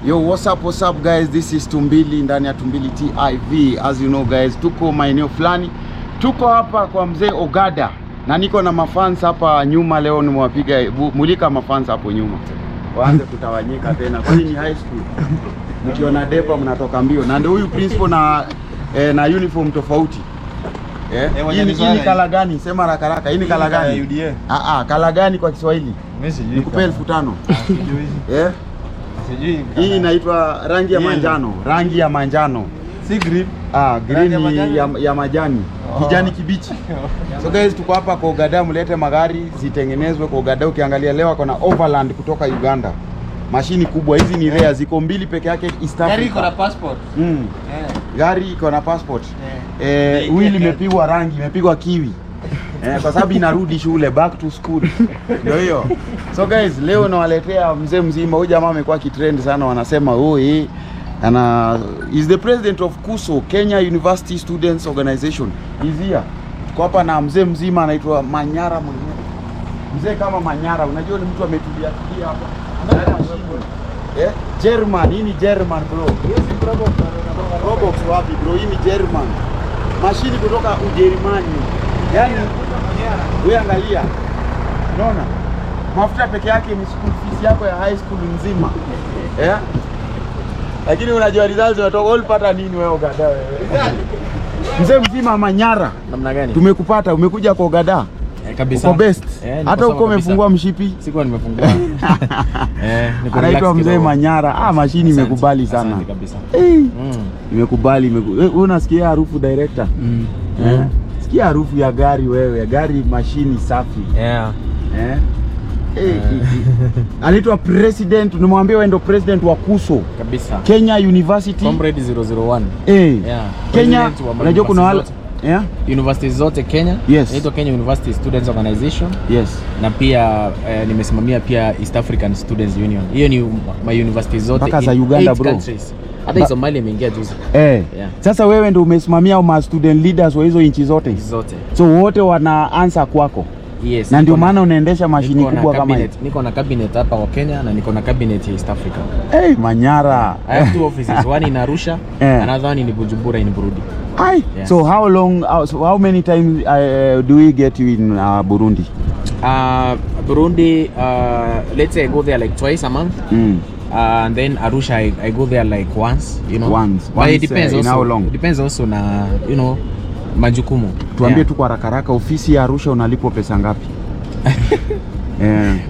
Yo, what's up guys, this is Tumbili ndani ya Tumbili TV. As you know guys, tuko maeneo fulani. Tuko hapa kwa mzee Ogada na niko na mafans hapa nyuma. Leo nimewapiga mulika mafans hapo nyuma waanze kutawanyika tena, kwani ni high school. Mkiona depa mnatoka mbio. Na ndio huyu principal na uniform tofauti. Hii ni kala gani? Sema haraka haraka. Hii ni kala gani? Kala gani kwa Kiswahili? Nikupe 1500. Hii inaitwa rangi ya manjano. Rangi ya manjano. Si green. Green ya majani. Kijani kibichi. So guys, tuko hapa kwa Ogada, mlete magari zitengenezwe kwa Ogada. Ukiangalia leo kuna overland kutoka Uganda. Mashini kubwa hizi ni rare, ziko mbili peke yake East Africa. Gari iko na passport. Gari iko na passport. Wheel imepigwa rangi, imepigwa kiwi. Kwa sababu inarudi shule, back to school. Ndio hiyo. So guys, leo nawaletea mzee mzima. Huyu jamaa amekuwa kitrend sana, wanasema is the president of KUSO, Kenya University Students Organization. He's here. Kwa hapa na mzee mzima anaitwa Manyara mwenyewe. Mzee kama Manyara, unajua ni mtu ametulia hapa. German, hii ni German bro. Robox wapi bro? Hii ni German. Mashini kutoka Ujerumani. Yaani wewe angalia. Unaona? Mafuta peke yake ni school fees yako ya high school nzima. Lakini unajua results unatoka ulipata nini wewe Ogada wewe? Mzee mzima Manyara. Namna gani? Tumekupata, umekuja kwa Ogada. Kabisa. Uko best. Hata uko umefungua mshipi. Sikuwa nimefungua. Niko anaitwa mzee Manyara. Mashini imekubali sana. Kabisa. Imekubali. Wewe unasikia harufu director? Sikia harufu ya gari wewe, gari mashini safi. Anaitwa president, nimwambia wewe ndio president wa KUSO. Kabisa. Kenya University Comrade 001. Kenya, unajua kuna wale universities zote Kenya. Inaitwa Kenya University Students Organization. Na pia nimesimamia pia East African Students Union. Hiyo ni my universities zote mpaka za Uganda bro. Countries. Hata Somalia imeingia juzi. Sasa wewe ndio umesimamia au student leaders wa hizo nchi zote? So wote wana answer kwako. Na ndio maana unaendesha mashini kubwa kama hii. Niko na cabinet hapa wa Kenya na niko na cabinet ya East Africa. Manyara. I have 2 offices, one in Arusha, another one in Bujumbura in Burundi. So how many times do we get you in Burundi? Burundi, let's say I go there like twice a month. And then Arusha I go there like once, you know. Once. But it depends also. How long? Depends also na, you know, majukumu. Tuambie tu kwa haraka ofisi ya Arusha unalipwa pesa ngapi?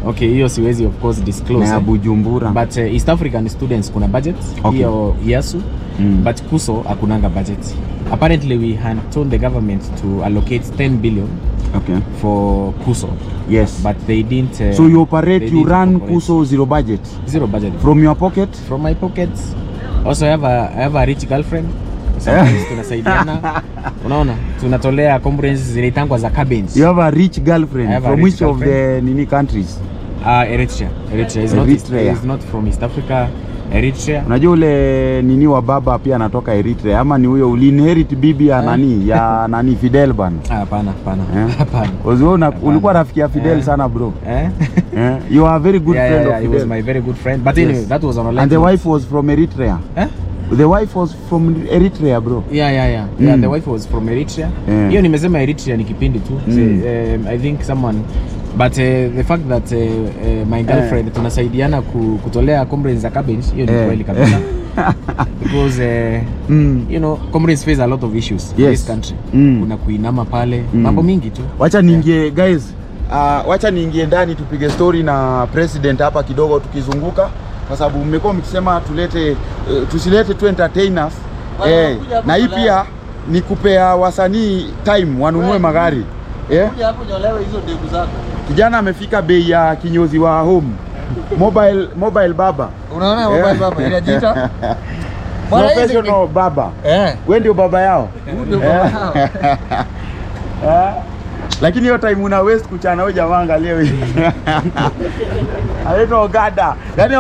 Okay, hiyo siwezi of course disclose. Na Bujumbura. But East African students kuna budget. Hiyo yasu. But KUSO hakunanga budget. Apparently we had told the government to allocate 10 billion for KUSO. But they didn't. So you operate, you run KUSO zero budget? Zero budget. From your pocket? From my pocket. Also I have a rich girlfriend. Tunasaidiana. Unaona? Tunatolea conferences zinaitangwa za cabins. You have a rich girlfriend from which of the countries? Eritrea. Eritrea is not from East Africa. Eritrea. Unajua ule wa baba pia anatoka Eritrea ama ni huyo ulinherit bibi ya nani Fidel bana? Hapana. Wewe ulikuwa rafiki ya Fidel sana bro. You are a very good friend of Fidel. He was my very good friend. But anyway, that was on a And the wife was from Eritrea. The wife was from Eritrea bro. Yeah, the wife was from Eritrea. Hiyo nimesema Eritrea ni kipindi tu. I think someone. But the fact that my girlfriend tunasaidiana kutolea comrades za cabins, hiyo ni kweli kabisa. Because you know, comrades face a lot of issues in this country. Kuna kuinama pale, mambo mingi tu. Wacha niingie guys. Wacha niingie ndani tupige story na president hapa kidogo tukizunguka, kwa sababu mmekuwa mkisema tusilete tu entertainers. Na hii pia ni kupea wasanii time wanunue magari. Hapo nyolewe hizo ndevu zako. Kijana amefika bei ya kinyozi wa home. Mobile baba. Unaona mobile baba inajiita? Professional baba. Wewe ndio baba yao. Ndio baba yao. Lakini hiyo time una waste kuchana wewe jamaa, angalia wewe. Anaitwa Ogada. Yaani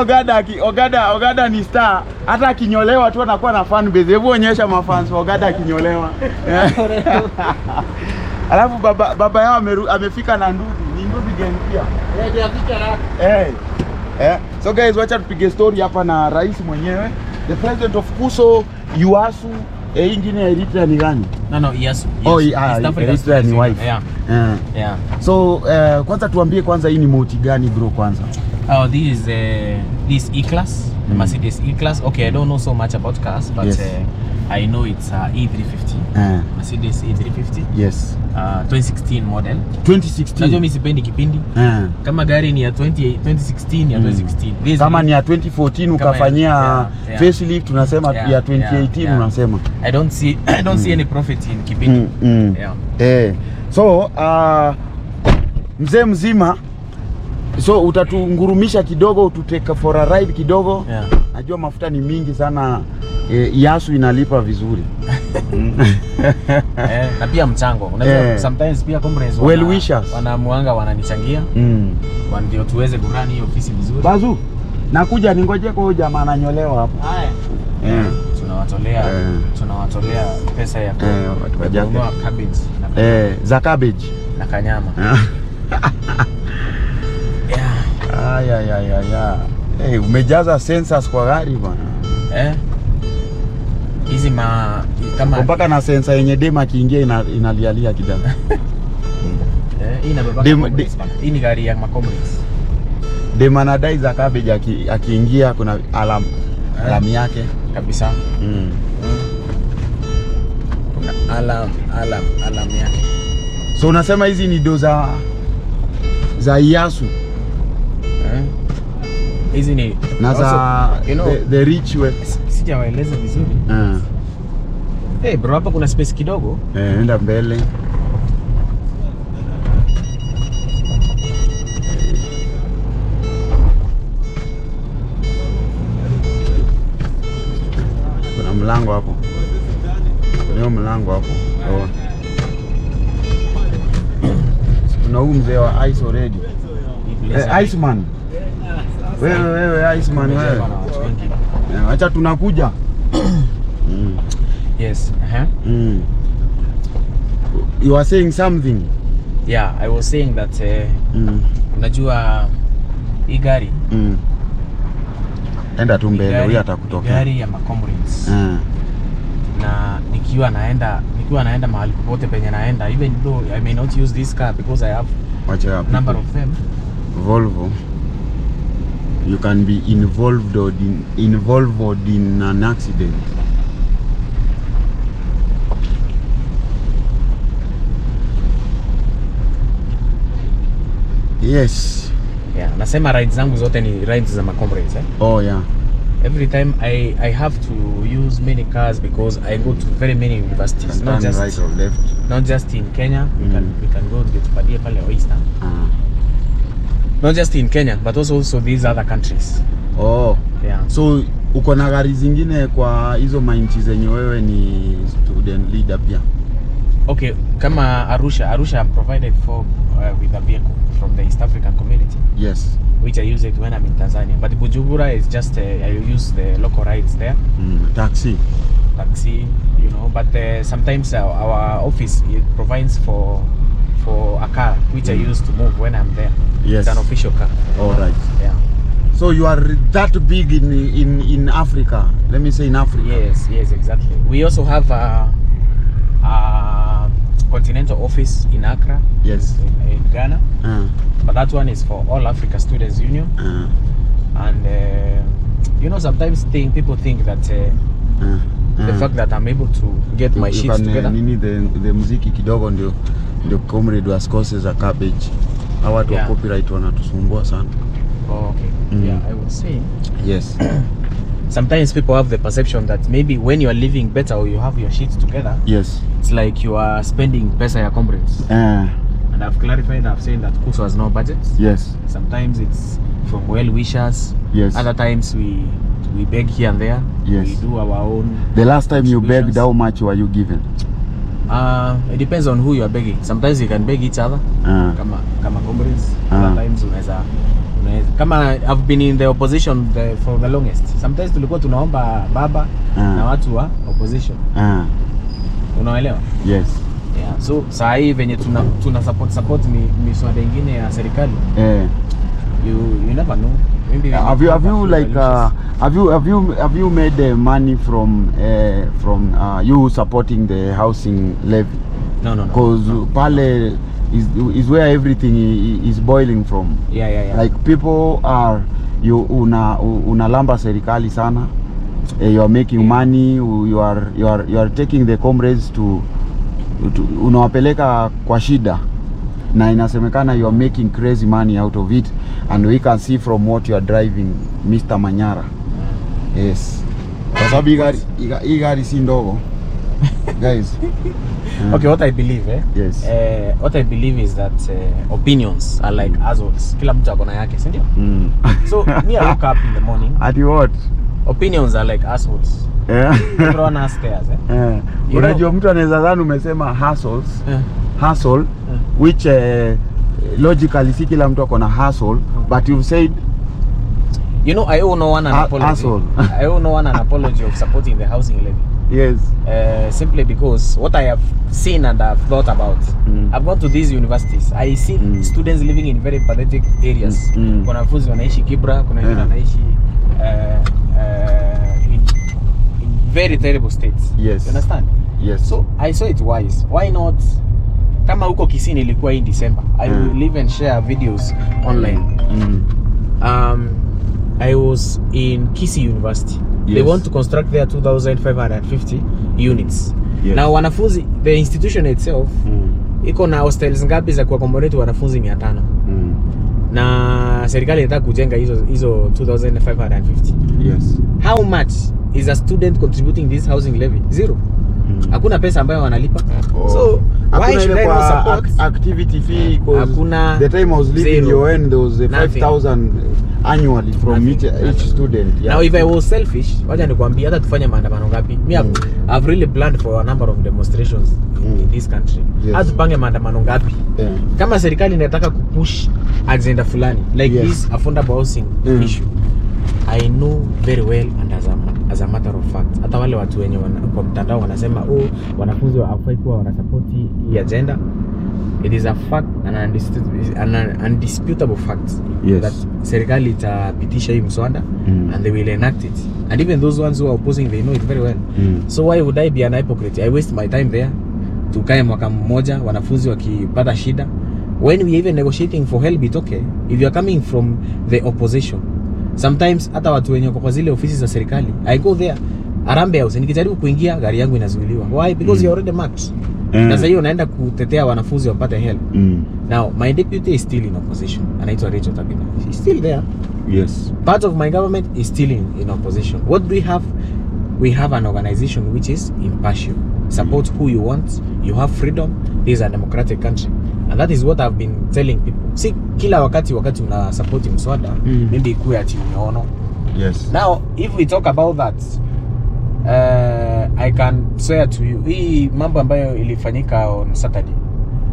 Ogada ni star. Hata akinyolewa tu anakuwa na fan base. Hebu onyesha mafans Ogada akinyolewa. Alafu baba yao amefika na ndudi. Ni ndudi gani pia? Ndio afika haraka. So guys, wacha tupige story hapa na rais mwenyewe, the president of KUSO, UASU. Ingine ya Eritrea ni gani? No, yes. Oh, Eritrea ni wife. Yeah. So kwanza tuambie kwanza hii ni moti gani bro kwanza? Oh, this E-Class, Mercedes E-Class. Okay, I don't know so much about cars, but yes. I know it's E350. Mercedes E350. Yes. 2016 model. 2016. Najua mimi sipendi kipindi. Kama gari ni ya 2016 ya 2016. Kama ni ya 2014 ukafanyia facelift tunasema ya 2018 unasema. I don't see any profit in kipindi. So mzee mzima, so utatungurumisha kidogo, ututeka for a ride kidogo. Najua mafuta ni mingi sana. Yasu inalipa vizuri. Na pia mchango. Unajua sometimes pia comrades wanamuanga wananichangia. Kwa ndio tuweze kurani hiyo ofisi vizuri. Bazu, nakuja ningoje kwa jamaa ananyolewa hapo. Haya. Tunawatolea pesa ya kununua cabbage. Za cabbage na kanyama. Umejaza sensors kwa gari bwana. Hizi kama mpaka na sensa yenye dema kiingia inalialia kidogo. Hii inabeba. Hii ni gari ya Macombres. Dema na dai za cabbage akiingia kuna alam yake kabisa. Kuna alam yake. So unasema hizi ni doza za Yasu. Hizi ni na za the rich way. Sijawaeleza vizuri. Bro, hapa kuna space kidogo. Enda mbele. Kuna mlango hapo. Kuna mlango hapo. Kuna huyu mzee wa ice already. Iceman. Wewe Iceman wewe. Acha tunakuja. Yes. You are saying something. Yeah, I was saying that unajua hii gari enda tu mbele, huyu atakutoka. Gari ya Macombres. Na nikiwa naenda mahali popote penye naenda, even though I may not use this car because I have number of them. Volvo. You can be involved in an accident. Yes. Yeah, nasema rides zangu zote ni rides za Macombres. Oh yeah. Every time I have to use many cars because I go to very many universities. Not just right or left. Not just in Kenya. We can go to Padia pale Oyster. Not just in Kenya, but also these other countries. Oh. Yeah. So uko na gari zingine kwa hizo mainchi zenye wewe ni student leader pia? Okay, kama Arusha I'm provided for with a vehicle from the East African community. Yes. Which I use it when I'm in Tanzania. But Bujumbura is just I use the local rides there. Taxi, you know. But sometimes our office it provides for a car which I use to move when I'm there. Yes. It's an official car. All right. Yeah. So you are that big in Africa. Let me say in Africa. Yes, exactly. We also have a continental office in Accra. Yes. In Ghana. But that one is for all Africa Students Union. And you know, sometimes people think that the fact that I'm able to get my shit together. The muziki kidogo ndio comrade wa scores za cabbage. Hawa watu wa copyright wanatusumbua sana. Oh, okay. Yeah, I was saying. Yes. Sometimes people have the perception that maybe when you are living better or you have your shit together, yes, it's like you are spending pesa ya comrades. And I've clarified, I've said that KUSO has no budget. Yes. Sometimes it's from well-wishers. Yes. Other times we beg here and there. Yes. We do our own. The last time you begged, how much were you given? It depends on who you are begging. Sometimes you can beg each other. Kama comrades. Other times unaweza kama I've been in the opposition for the longest. Sometimes tulikuwa tunaomba baba na watu wa opposition. Unaelewa? Yes. Yeah. So saa hii venye tuna support miswada ingine ya serikali. You never know. maybe have you made money from you supporting the housing levy? No. Because pale is where everything is boiling from. Yeah. Like people are unalamba serikali sana. You are making money. You are taking the comrades to unawapeleka kwa shida, na inasemekana you are making crazy money out of it, and we can see from what you are driving, Mr. Manyara. Yes. Kwa sababu hii gari si ndogo. Guys. Okay, what I believe, Yes. What I believe is that opinions are like assholes. Kila mtu akona yake, si ndio? So me, I woke up in the morning. At what? Opinions are like assholes. Everyone has theirs. Unajua mtu anaweza dhani umesema hassles. Hustle, which logically si kila mtu akona hustle, but you've said, you know, I owe no one an apology. I owe no one an apology of supporting the housing levy. Yes. Simply because what I have seen and I've thought about, I've gone to these universities. I see students living in very pathetic areas. Kuna wanafunzi wanaishi Kibra, kuna wengine wanaishi in very terrible states. Yes. You understand? Yes. So I saw it wise. Why not? Kama huko Kisii nilikuwa in December, I will live and share videos online. I was in KUSO University. Yes. They want to construct their 2,550 units. Yes. Now wanafunzi, the institution itself iko na hostels ngapi za kuaccommodate wanafunzi 500. Na serikali inataka kujenga hizo 2,550. Yes. How much is a student contributing this housing levy? Zero. Hakuna pesa ambayo wanalipa. So why should I not support activity fee? Hakuna. The time I was living your end, there was 5,000 annually from each student. Yeah. Now if I was selfish, wacha nikwambie hata tufanye maandamano ngapi. Me I've really planned for a number of demonstrations in this country. Yes. Hata tupange maandamano ngapi. Kama serikali inataka kupush agenda fulani like this affordable housing issue, I know very well, and as a matter of fact, hata wale watu wenye kwa mtandao wanasema wanafunzi hawafai kuwa wanasupport hii agenda, it is a fact, an undisputable fact, that serikali itapitisha hii mswada and they will enact it, and even those ones who are opposing, they know it very well. So why would I be an hypocrite? I waste my time there tukae mwaka mmoja wanafunzi wakipata shida, when we even negotiating for help. It's okay if you are coming from the opposition. Sometimes hata watu wenye kwa zile ofisi za serikali, I go there Arambe House, nikijaribu kuingia gari yangu inazuiliwa. Why? Because you already marked. Sasa hiyo naenda kutetea wanafunzi wapate help. Now my deputy is still in opposition, anaitwa Rachel Tabina. She's still there. Yes. Part of my government is still in opposition. What do we have? We have an organization which is impartial. Support who you want. You have freedom. This is a democratic country. And that is what I've been telling people. See, kila wakati una support mswada, maybe ikuwe ati umeona. Yes. Now, if we talk about that, I can swear to you, hii mambo ambayo ilifanyika on Saturday,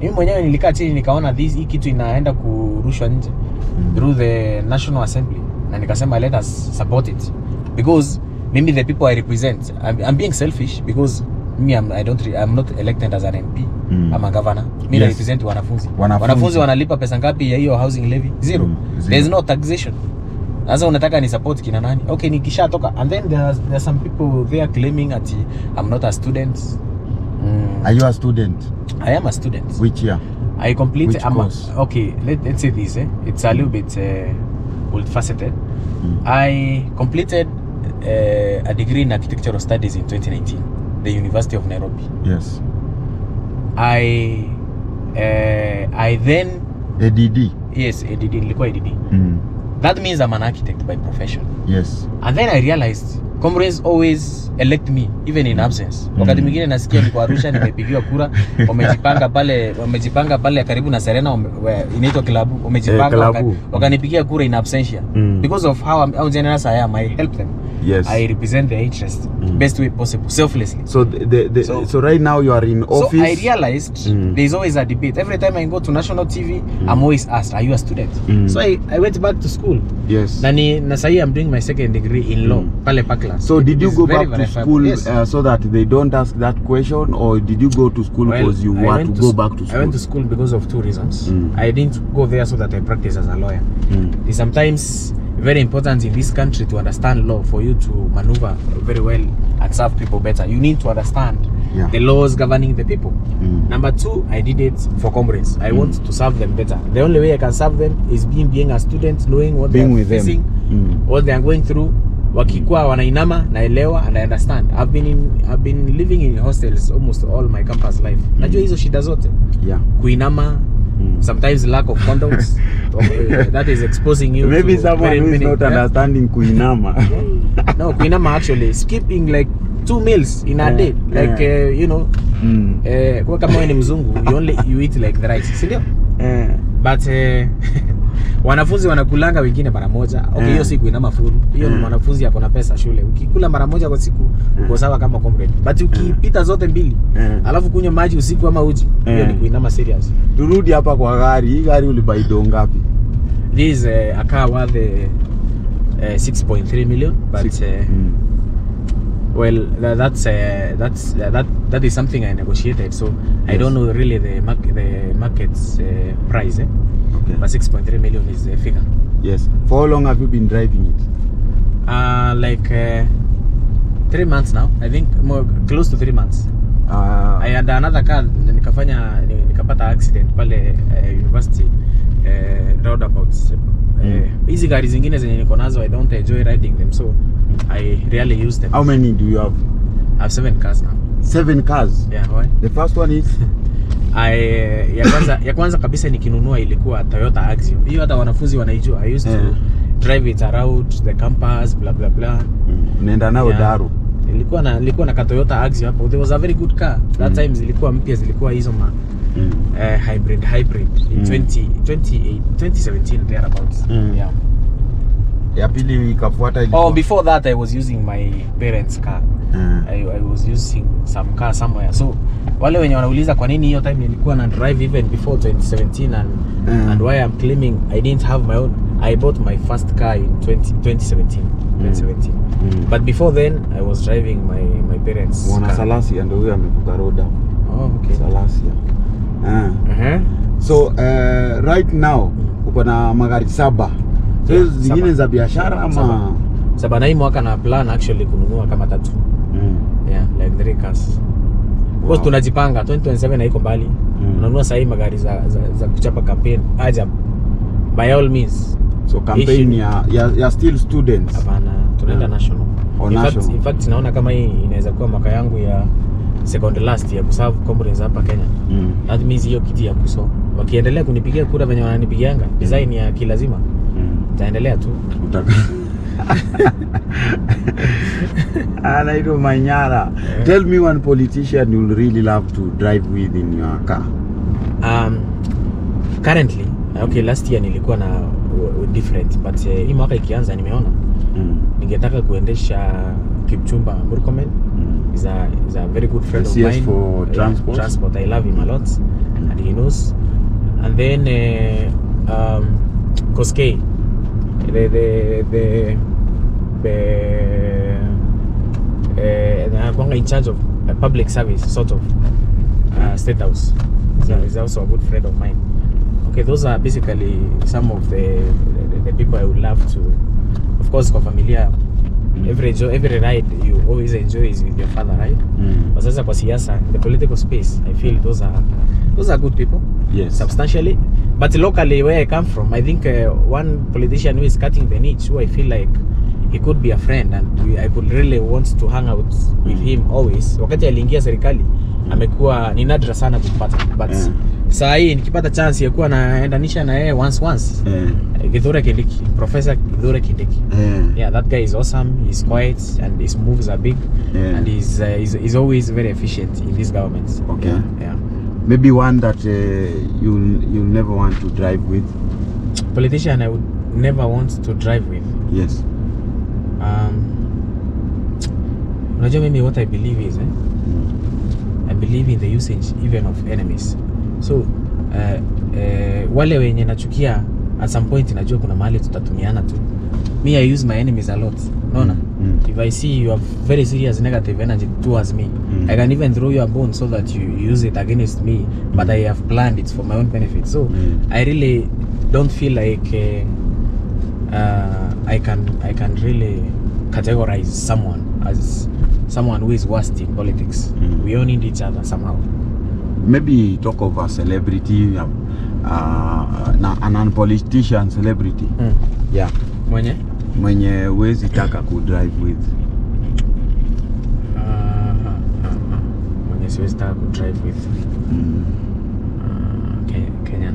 mimi mwenyewe nilikaa chini nikaona hii kitu inaenda kurushwa nje through the National Assembly, na nikasema let us support it, because maybe the people I represent, I'm being selfish because I'm not elected as an MP. I'm a governor. Mimi na represent wanafunzi. Wanafunzi wanalipa pesa ngapi ya hiyo housing levy? Zero. There's no taxation. Sasa unataka ni support kina nani? Okay, nikishatoka, and then there are some people there claiming that I'm not a student. Are you a student? I am a student. Which year? I completed. course? Okay, let's say this. It's a little bit old-faceted. I completed a degree in architectural studies in 2019, the University of Nairobi. Yes. I then ADD. Yes, ADD. Nilikuwa ADD. That means I'm an architect by profession. Yes. And then I realized comrades always elect me even in absence. Wakati mwingine nasikia niko Arusha nimepigiwa kura, wamejipanga pale karibu na Serena, inaitwa klabu, wamejipanga wakanipigia kura in absentia. Because of how generous I am, I help them. Yes. I represent their interest best way possible, selflessly. So so right now you are in office. So I realized there's always a debate. Every time I go to national TV, I'm always asked, are you a student? So I went back to school. Yes. Na sasa I'm doing my second degree in law, pale Pakla. So did you go back to school so that they don't ask that question, or did you go to school because you want to go back to school? I went to school because of two reasons. I didn't go there so that I practice as a lawyer. Sometimes if very important in this country to understand law for you to maneuver very well and serve people better. You need to understand the laws governing the people. Number 2, I did it for comrades. I want to serve them better. The only way I can serve them is being a student, knowing what they are facing, what they are going through. Wakikuwa wanainama naelewa and I understand. I've been living in hostels almost all my campus life. Najua hizo shida zote. Kuinama, sometimes lack of condoms. That is exposing you. Maybe someone who is not understanding kuinama. No, kuinama actually skipping like 2 meals in a day. Like you know, kwa kama wewe ni mzungu, you eat like the rice, si ndio? But wanafunzi wanakulanga wengine mara moja. Okay, hiyo siku ina mafuru. Hiyo ni mwanafunzi yako na pesa shule. Ukikula mara moja kwa siku uko sawa kama comrade. But ukipita zote mbili, alafu kunywa maji usiku ama uji, hiyo ni kuinama serious. Turudi hapa kwa gari. Hii gari ulibai do ngapi? This is a car worth 6.3 million, but well, that is something I negotiated, so I don't know really the market's price. Okay. But 6.3 million is the figure. Yes. For how long have you been driving it? Like 3 months now. I think more close to 3 months. I had another car, nikapata accident pale university roundabouts. Hizi gari zingine zenye niko nazo, I don't enjoy riding them, so I rarely use them. How many do you have? I have 7 cars now. 7 cars? Yeah, why? The first one is ya kwanza kabisa nikinunua ilikuwa Toyota Axio. Hiyo hata wanafunzi wanaijua. I used to drive it around the campus, blah blah blah. Nenda nao Daru. Nilikuwa na Toyota Axio hapo. It was a very good car. That time zilikuwa mpya, zilikuwa hizo hybrid in 2017 thereabouts. Yeah. Ya pili ikafuata ilikuwa. Before that I was using my parents' car. I was using some car somewhere. So wale wenye wanauliza kwa nini hiyo time nilikuwa na drive even before 2017 and why I'm claiming I didn't have my own. I bought my first car in 2017. But before then I was driving my parents' car. Salasia ndio huyo amekuka road hapo. Okay. Salasia. So right now uko na magari 7. So zingine za biashara ama 7 na hii mwaka na plan actually kununua kama 3. Yeah, like 3 cars. Because tunajipanga 2027 haiko mbali. Unanunua sasa magari za kuchapa campaign aja by all means. So campaign ya still students. Hapana, tunaenda national. In fact naona kama hii inaweza kuwa mwaka yangu ya second last ya kuserve comrades hapa Kenya. That means hiyo kiti ya KUSO wakiendelea kunipigia kura venye wananipigianga design ya kilazima. Taendelea tu. Anaitwa Manyara. Tell me one politician you'll really love to drive with in your car. Currently, okay, last year nilikuwa na different, but hii mwaka ikianza nimeona ningetaka kuendesha Kipchumba Murkomen. Is a very good friend of mine for transport. I love him a lot and he knows. And then Koskei, in charge of public service, sort of State House. He's also a good friend of mine. Okay, those are basically some of the people I would love to. Of course, kwa familia, every ride you always enjoy is with your father, right? But sasa kwa siasa, the political space, I feel those are good people. Yes. Substantially. But locally, where I come from, I think one politician who is cutting the niche, who I feel like he could be a friend and I could really want to hang out with him always. Wakati aliingia serikali, amekuwa ni nadra sana kupata. But saa hii nikipata chance ya kuwa naendanisha na yeye once Kithure Kindiki, Professor Kithure Kindiki. Yeah, that guy is awesome. He's quiet and his moves are big, and he's always very efficient in this government. Okay. Yeah. Maybe one that you'll never want to drive with. Politician I would never want to drive with. Yes. Unajua mimi what I believe is I believe in the usage even of enemies. So wale wenye nachukia at some point najua kuna mahali tutatumiana tu. Me, I use my enemies a lot. Unaona? If I see you have very serious negative energy towards me, I can even throw you a bone so that you use it against me, but I have planned it for my own benefit. So I really don't feel like I can really categorize someone as someone who is worst in politics. We all need each other somehow. Maybe talk of a celebrity, a non-politician celebrity. Yeah. Mwenye wezi taka ku drive with. Mwenye siwezi taka ku drive with. Kenyan.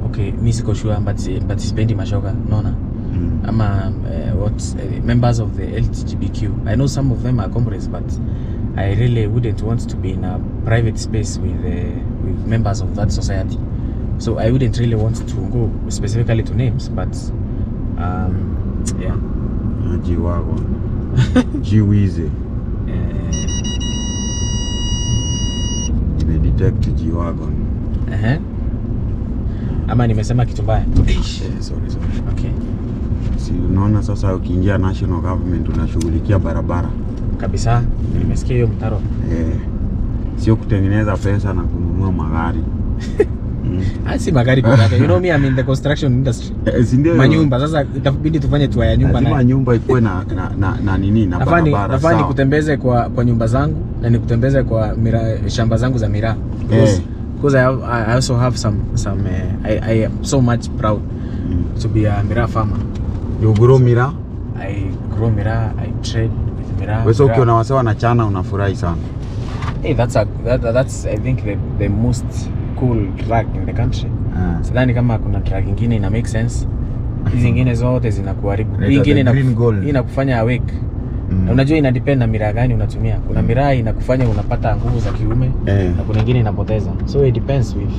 Okay, mi siko sure but sipendi mashoga, naona. Ama members of the LGBTQ. I know some of them are comrades, but I really wouldn't want to be in a private space with members of that society. So I wouldn't really want to go specifically to names, but yeah. G-Wagon. G-Wize. Detect G-Wagon. Ama nimesema kitu mbaya? Sorry. Okay. Si unaona sasa ukiingia national government unashughulikia barabara. Kabisa. Nimesikia hiyo mtaro. Sio kutengeneza pesa na kununua magari. Si magari pekee yake. You know me, I'm in the construction industry. Manyumba sasa itabidi tufanye tu ya nyumba na nyumba ikuwe na nini na barabara. Nafani kutembeze kwa nyumba zangu na nikutembeze kwa shamba zangu za miraa. Because I also have some I am so much proud to be a miraa farmer. You grow miraa? I grow miraa, I trade with miraa. Wewe ukiona wasee wanachana unafurahi sana. Hey, that's I think the most cool drug in the country. Sidhani kama kuna drug nyingine ina make sense. Hizi nyingine zote zinakuharibu. Hii nyingine inakufanya awake. Na unajua ina depend na miraa gani unatumia. Kuna miraa inakufanya unapata nguvu za kiume na kuna nyingine inapoteza. So it depends with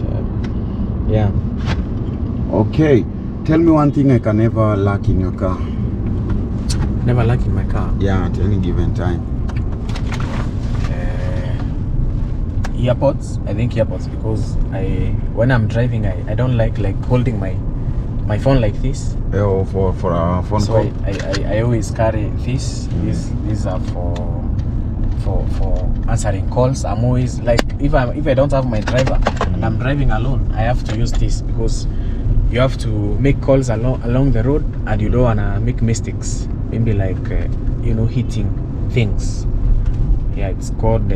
yeah. Okay. Tell me one thing I can never lack in your car. Never lack in my car? Yeah, at any given time. Earpods. I think earpods because when I'm driving I don't like holding my phone like this. For a phone so call. I always carry this. These are for answering calls. I'm always like if I don't have my driver and I'm driving alone, I have to use this because you have to make calls along the road and you don't wanna make mistakes. Maybe like hitting things. Yeah, it's called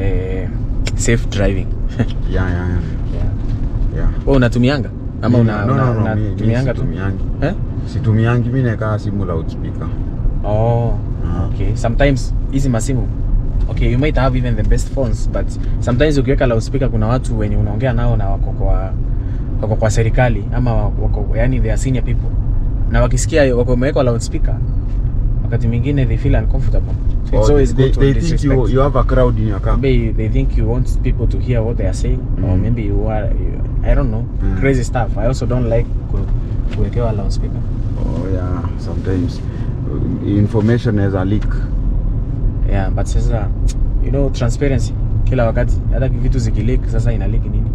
safe driving. Yeah. Wewe unatumianga ama unatumianga tu? Situmiangi, mimi nakaa simu loudspeaker. Okay. Sometimes hizi masimu, okay, you might have even the best phones, but sometimes ukiweka loudspeaker kuna watu wenye unaongea nao na wako kwa serikali ama wako yani they are senior people. Na wakisikia wako wameweka loudspeaker, wakati mwingine they feel uncomfortable. So it's always good to think you have a crowd in your car. Maybe they think you want people to hear what they are saying, or maybe I don't know, crazy stuff. I also don't like kuwekewa loudspeaker. Oh yeah, sometimes information has a leak. Yeah, but sasa transparency kila wakati, hata vitu zikileak sasa ina leak nini?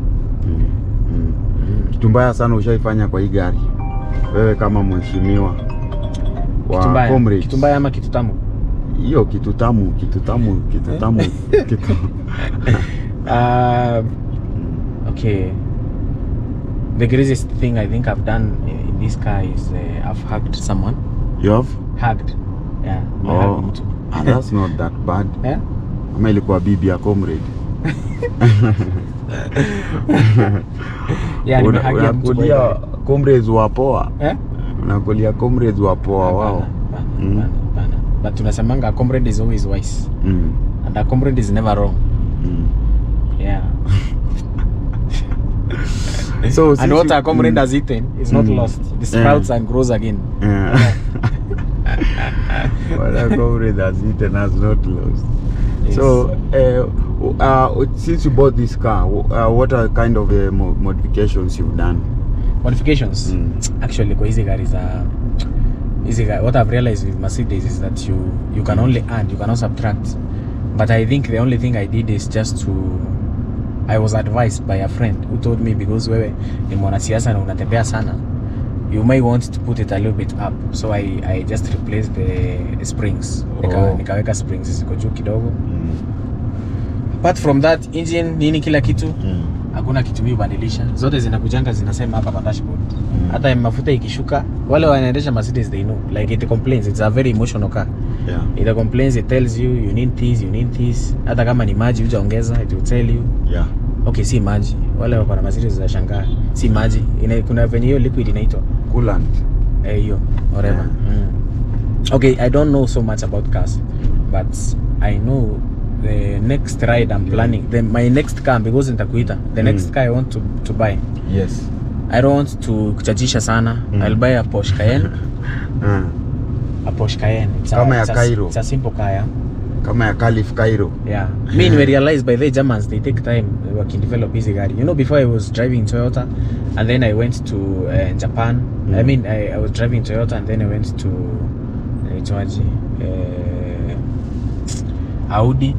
Kitu mbaya sana ushaifanya kwa hii gari wewe kama mheshimiwa wa comrades? Kitu mbaya ama kitu tamu? Hiyo kitu tamu. Okay. The craziest thing I think I've done in this car is I've hugged someone. You have? Hugged. Yeah. That's not that bad. Yeah? Ama ilikuwa bibi ya comrade. Yeah, nimehagia mtu kwa comrades wapoa. Unakulia comrades wapoa wao. But tunasemanga a comrade is always wise. And a comrade is never wrong. Yeah. So and what a comrade has eaten is not lost. It sprouts and grows again. What a comrade has eaten has not lost. Yes. So since you bought this car, what are kind of modifications you've done? Modifications? Actually, kwa hizi gari za what I've realized with Mercedes is that you can only add, you cannot subtract. But I think the only thing I did is just I was advised by a friend who told me, because wewe ni mwanasiasa na unatembea sana, you may want to put it a little bit up. So I just replaced the springs. Nikaweka springs ziko juu kidogo. Apart from that, engine nini kila kitu hakuna kitu mimi badilisha, zote zinakujanga zinasema hapa kwa dashboard. Hata mafuta ikishuka, wale wanaendesha Mercedes they know, like it complains, it's a very emotional car. It complains, it tells you you need this. Hata kama ni maji hujaongeza, it will tell you. Okay, si maji. Wale wako na Mercedes za shangaa, si maji. Kuna venye hiyo liquid inaitwa coolant. Hiyo, whatever. Okay, I don't know so much about cars, but I know the next ride I'm planning, my next car, because nitakuita, the next car I want to buy. Yes. I don't want to kuchachisha sana. I'll buy a Porsche Cayenne. A Porsche Cayenne. It's a simple car. Kama ya Calif Cairo. Yeah. Me realized by the Germans, they take time working develop easy gari. You know, before I was driving Toyota, and then I went to Japan. I mean, I was driving Toyota, and then I went to Audi.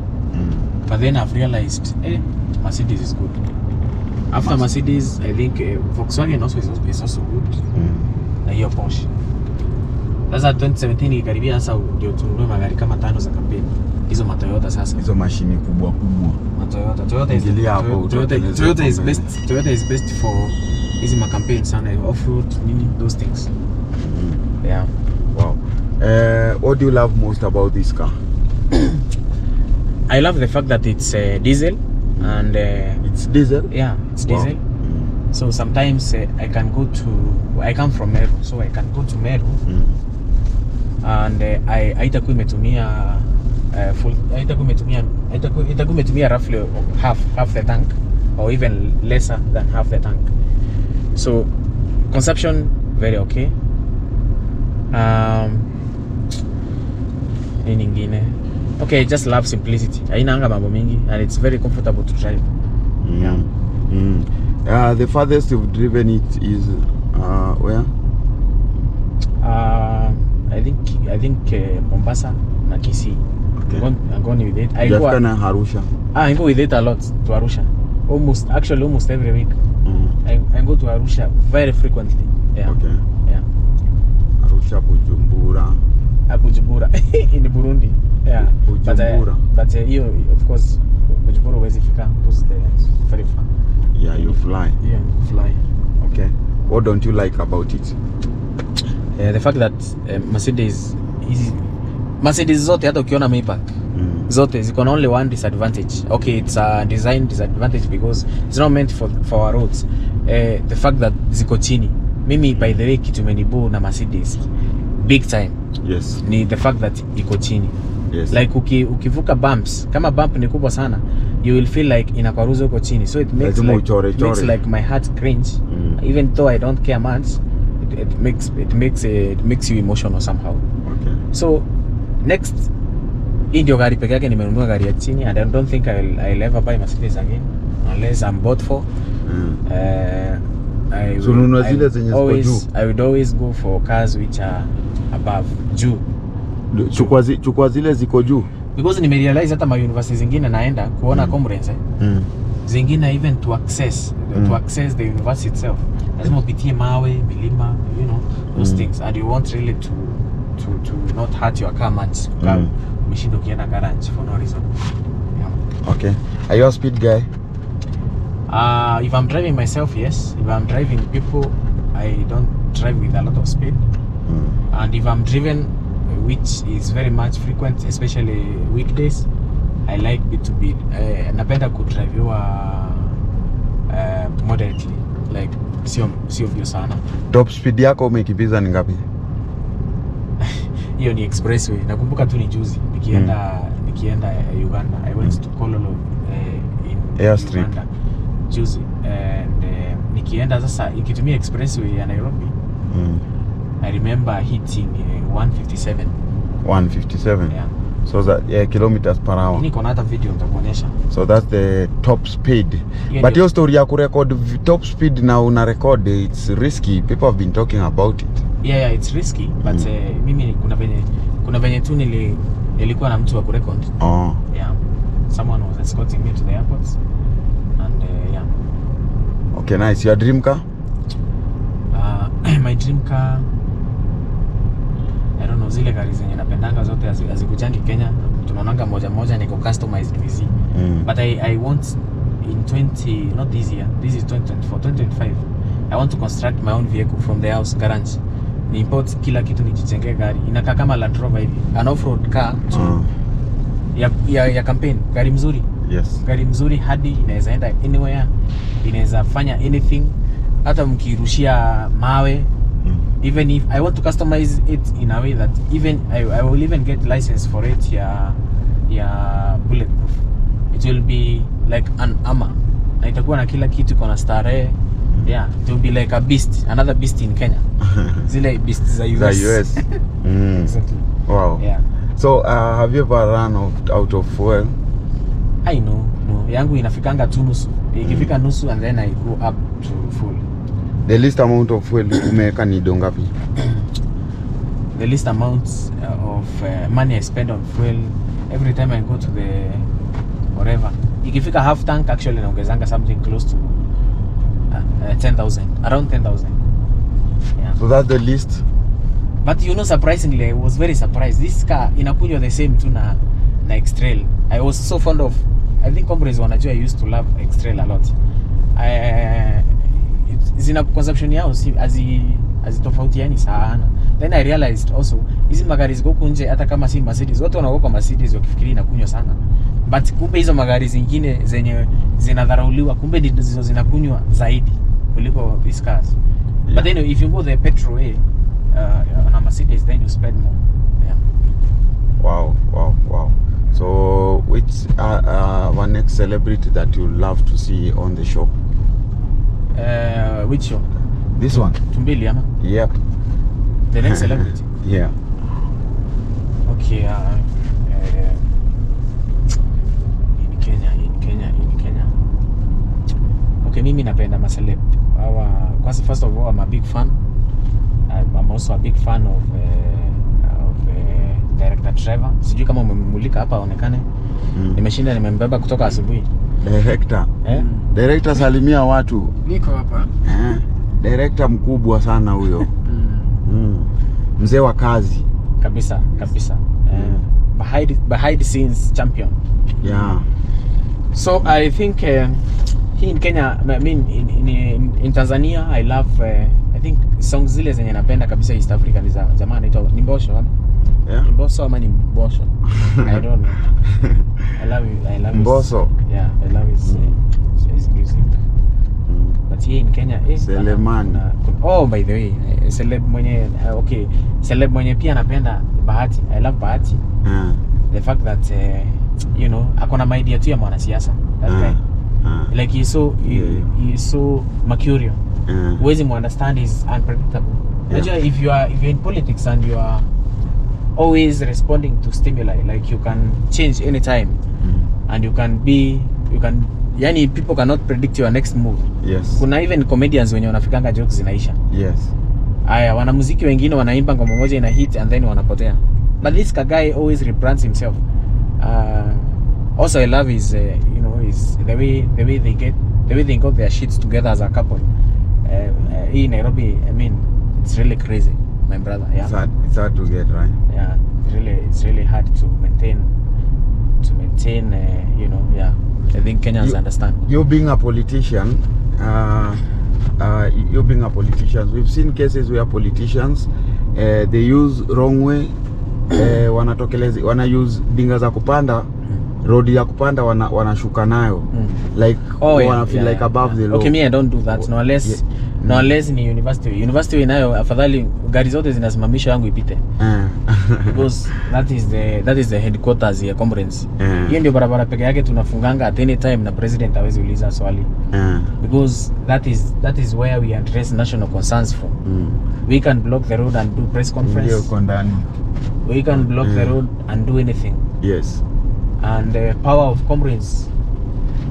But then I've realized, Mercedes is good. After Mercedes, I think Volkswagen also is also good. Na hiyo Porsche. Sasa 2017 ikaribia, sasa ndio tununue magari kama 5 za kampeni. Hizo Toyota sasa. Hizo mashini kubwa. Toyota is best for hizi makampeni sana, off-road, those things. Yeah. Wow. What do you love most about this car? I love the fact that it's diesel and it's diesel? Yeah, it's diesel. So sometimes I come from Meru, so I can go to Meru and itakuwa imetumia roughly half the tank, or even lesser than half the tank. So consumption very okay. Nyingine. Okay, just love simplicity. Haina anga mambo mingi, and it's very comfortable to drive. The farthest you've driven it is where? I think Mombasa na Kisii. Okay. I'm going with it. I go to Arusha. I go with it a lot to Arusha. Almost every week. I go to Arusha very frequently. Yeah. Okay. Yeah. Arusha, Bujumbura in Burundi. Yeah. Bujumbura. But you, of course, Bujumbura huwezi fika because it's very far. Yeah, you fly. Yeah, you fly. Okay. What don't you like about it? The fact that Mercedes zote, hata ukiona Maybach zote ziko na only one disadvantage. Okay, it's a design disadvantage because it's not meant for our roads. The fact that ziko chini. Mimi by the way kitu menibu na Mercedes big time. Yes. Ni the fact that iko chini. Yes. Like ukivuka bumps, kama bump ni kubwa sana, you will feel like inakwaruza uko chini. So it makes like my heart cringe. Even though I don't care much, it makes you emotional somehow. Okay. So next, hii ndio gari peke yake nimenunua, gari ya chini, and I don't think I'll ever buy Mercedes again unless I'm bought for. I would always go for cars which are above, juu. Chukua zile ziko juu. Because nimerealize hata ma university zingine naenda kuona conference zingine, even to access the university itself, lazima upitie mawe, milima, those things, and you want really to not hurt your car much. Umeshinda ukienda garage for no reason. Yeah. Okay. Are you a speed guy? If I'm driving myself, yes. If I'm driving people, I don't drive with a lot of speed. And if I'm driven, which is very much frequent, especially weekdays, I like it to be napenda kudrive moderately, like sio vyo sana. Top speed yako umekimbiza ni ngapi? Hiyo ni expressway. Nakumbuka tu ni juzi nikienda Uganda. I went to Kololo in Airstrip Uganda juzi, and nikienda sasa ikitumia expressway ya Nairobi. I remember hitting 157. 157? Yeah. So that kilometers per hour. Niko na hata video nitakuonyesha. So that's the top speed. Yeah, but your story ya kurecord top speed na una record, it's risky. People have been talking about it. Yeah, it's risky, but mimi kuna venye tu nilikuwa na mtu wa kurecord. Oh. Yeah. Someone was escorting me to the airport, and yeah. Okay, nice. Your dream car? My dream car, I don't know, zile gari zenye napendanga zote azikujangi Kenya, tunaonanga moja niko customized VZ. But I want in 20, not this year, this is 2024, 2025, I want to construct my own vehicle from the house garage. Ni import kila kitu nijijengee gari. Inakaa kama Land Rover hivi. An off-road car ya campaign. Gari mzuri. Yes. Gari mzuri hadi inaweza enda anywhere. Inaweza fanya anything. Hata mkirushia mawe. Even if I want to customize it in a way that even I will even get license for it ya bulletproof. It will be like an armor. Na itakuwa na kila kitu kuna starehe. Yeah, it will be like a beast, another beast in Kenya. Zile beast za US. Exactly. Wow. Yeah. So have you ever run out of fuel? I know. No. Yangu inafikanga tu nusu. Ikifika nusu and then I go up to full. The least amount of fuel umeweka ni dongapi? The least amount of money I spend on fuel every time I go to the whatever. Ikifika half tank actually naongezanga something close to 10,000, around 10,000. Yeah. So that's the least. But you know, surprisingly, I was very surprised. This car inakunywa the same tu na X-Trail. I was so fond of. I think comrades wanajua I used to love X-Trail a lot. Zina consumption yao si azitofautiani sana. Then I realized also hizi magari ziko nje hata kama si Mercedes. Watu wanaogopa Mercedes wakifikiri inakunywa sana. But kumbe hizo magari zingine zenye zinadharauliwa kumbe ndizo zinakunywa zaidi kuliko these cars. Yeah. But then if you go the petrol way on a Mercedes, then you spend more. Yeah. Wow. So which one next celebrity that you love to see on the show? Which show? This one. Tumbili ama? Yep. The next celebrity? Yeah. Okay. In Kenya. Okay, mimi napenda maceleb. First of all, I'm a big fan. I'm also a big fan of director Trevor. Sijui kama umemulika hapa aonekane. Nimeshinda nimembeba kutoka asubuhi. Director. Director salimia watu. Niko hapa. Director mkubwa sana huyo. Mzee wa kazi. Kabisa. Behind the scenes champion. Yeah. So I think here in Kenya, I mean in Tanzania, I love I think songs zile zenye napenda kabisa East Africa ni za jamaa anaitwa Nimbosho ama? Yeah. Nimbosho ama Nimbosho? I don't know. I love Mbosso. Yeah, I love his music. But here in Kenya Selemani. Oh, by the way, Celeb mwenye okay, Celeb mwenye pia napenda Bahati. I love Bahati. The fact that you know, akona idea tu ya mwanasiasa. That guy. Like he's so mercurial. Huwezi understand, is unpredictable. Unajua if you are in politics and you are always responding to stimuli, like you can change anytime and you can yani people cannot predict your next move. Yes. Kuna even comedians wenye wanafikanga jokes zinaisha. Yes. Aya, wanamuziki wengine wanaimba ngoma moja ina hit and then wanapotea. But this guy always rebrands himself. Also I love his you know, his the way they got their shits together as a couple. In Nairobi, I mean, it's really crazy, my brother. Yeah. It's hard to get right. Yeah, it's really hard to maintain. You know, yeah. I think Kenyans understand. You being a politician, we've seen cases where politicians they use wrong way, wana use dinga za kupanda, road ya kupanda wanashuka nayo, like wana feel like above the law. Okay, me I don't do that. No unless ni university inayo afadhali gari zote zinasimamisha yangu ipite. Because that is the headquarters ya conference. Hiyo ndio barabara peke yake tunafunganga at any time na president hawezi uliza swali. Because that is where we address national concerns from. We can block the road and do press conference. We can block the road and do anything. Yes. And the power of comrades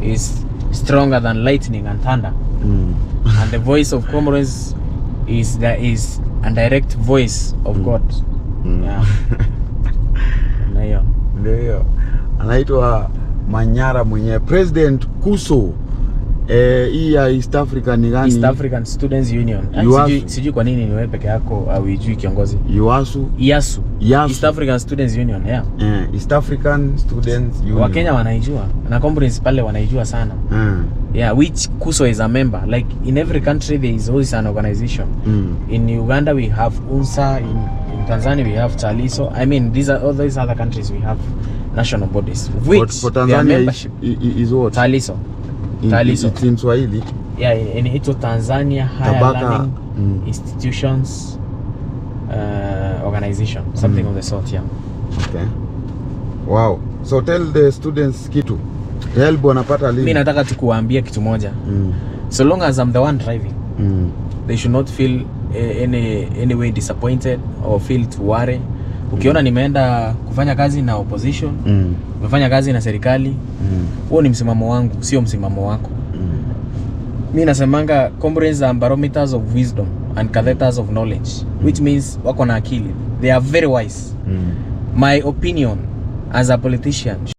is stronger than lightning and thunder. And the voice of comrades is a direct voice of God. Yeah. Ndio. Anaitwa Manyara mwenye President KUSO. Hii ya East Africa ni gani? East African Students Union. Sijui kwa nini ni wewe peke yako au hujui kiongozi. IASU. East African Students Union, yeah. East African Students Union. Wakenya wanaijua na conference pale wanaijua sana. Yeah, which KUSO is a member. Like in every country there is always an organization. In Uganda we have UNSA, in Tanzania we have TALISO. I mean all these other countries we have national bodies. Which for Tanzania membership is what? TALISO. It's in Swahili. Yeah, in Tanzania Higher Learning Institutions Organization, something of the sort, yeah. Okay. Wow. So tell the students kitu. Help wanapata lini? Mimi nataka tu kuwaambia kitu moja. So long as I'm the one driving, they should not feel any way disappointed or feel to worry. Ukiona nimeenda kufanya kazi na opposition, nimefanya kazi na serikali, huo ni msimamo wangu, sio msimamo wako. Mimi nasemanga comrades are barometers of wisdom and catheters of knowledge, which means wako na akili. They are very wise. My opinion as a politician